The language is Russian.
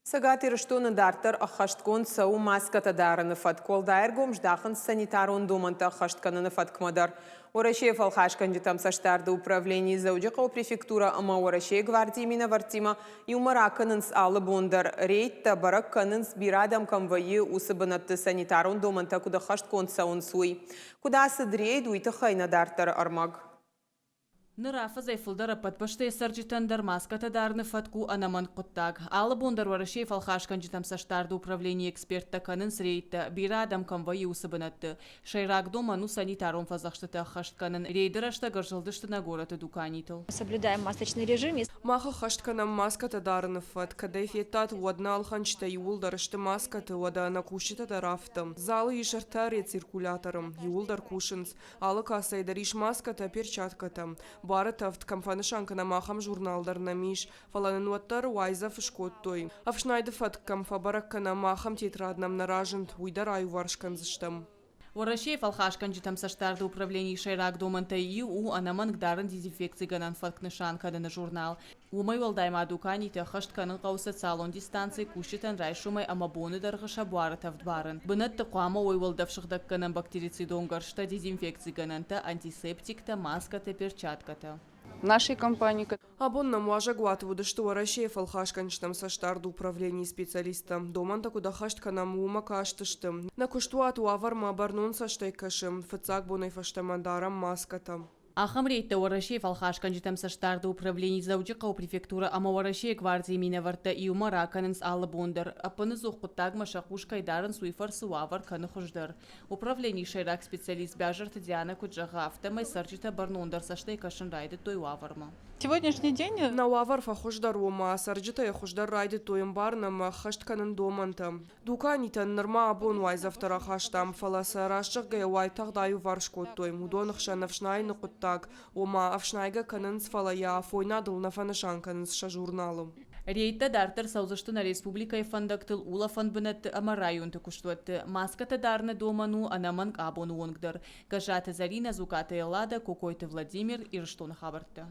Цægат Ирыстоны дарддәр æххæстгонд цәуы маскәтәе дарыны фæтк æргом здæхынц санитарон домәнтәе æххæстгонд фæткмә. Уæрәсейы фæлхасгæнджытæм цæстдарды управлени Дзәуджыхъæуы префектурә Уæрәсейы гвардийы минәвәрттимæ иумæ кәныны алы бондар. Рейды барак кәныны сбәрәг кәмвайы усыбынатты санитарон домәнтәе куда æххæстгонд цәуын суй. Куда сыдрейд уйты хайна дарддәр армаг. Нырафа зайфылдары подпашты сарджитандар маскәтәе дарыны фәтку анаман кодтаг. Алы бондар Уәрәсейы фәлхасгәнджытәм цæстдарды управлени экспертта кәнын Рейды бирәдам кәмвайы усыбынатты. Шайрак доману санитарон фазахштыты æххæст Рейды рашта горжылдышты на города дуканииты. Соблюдаем масочный режим. Маха æххæстгонд маскәтәе дарыны фәтк дефетат водна алханчта юлдарышты маскәтәе вода на кушита тарафты. Залы ишарта рециркуляторым юлдар кушынс. Алы касайдариш маскәтәе перчатката. Бары тафт камфанышанкана махам журналдарна миш, фаланынуаттар уайзаф кодтой. Афшнайды фæткам фабараккана махам тетраднам наражент, уйдар айваршканзыштам. Уәрәсейы фәлхасгәнджытәм цæстдарды управлени шайрак домәнтәе у анаман гдарын дезинфекциянан фәткнышан каданы журнал. Уәлдай дуканииты æххæстгонд қаусы салон дистанции кушитан райшумай амабоны дарғыша буары тафт барын. Бынатты қуама уйвалдавшықдакканан бактерицидон гаршта дезинфекциянанта антисептикта маскәтәе перчатката. Нашей компании. Абонна муажа гуатвуды, что Уәрәсейы фәлхасгәнджытәм цæстдарды управлени специалисттә. Доманта куда æххæстгонд мума каштыштым. На куштуат уаварма барнун саштайкашым, фәтцак бонай фаштамандарам маскәтәе. Ахам Рейды Уәрәсейы фәлхасгәнджытәм цæстдарды управлени Дзәуджыхъәуы префектурә Уәрәсейы гвардийы минәвәрттимæ иумæ кәнынс алы бондар. Апыны зуқпыттаг машақуш кайдарын суйфар суавар кәны хуждар. Управлени шайрак специалист бяжарты Диана Куджаға автомай сарджита барнондар саштайкашын Райды той уаварма. Сегодняшний день На уавар фахуждар ума, сарджита хуждар Райды тоем барнам æххæстгонд доманта. Дуканитан нырма абон уайзавтара хаштам фаласа рашчық гай уайтағдаю варшкоттой. Мудонықша навшнайны кодтаг. Ома афшнайга кәнынс фалая фойнадыл нафанышан кәнынсша журналым. Рейді дарддәр саузыштына республикай фандактыл ула фанбынатты ама районты куштуатты. Маскәтәе дарыны доману анаман абону онгдар. Гажаты Зарина, Зукаты Эллада, кодтой Владимир Ирыстоны хабарты.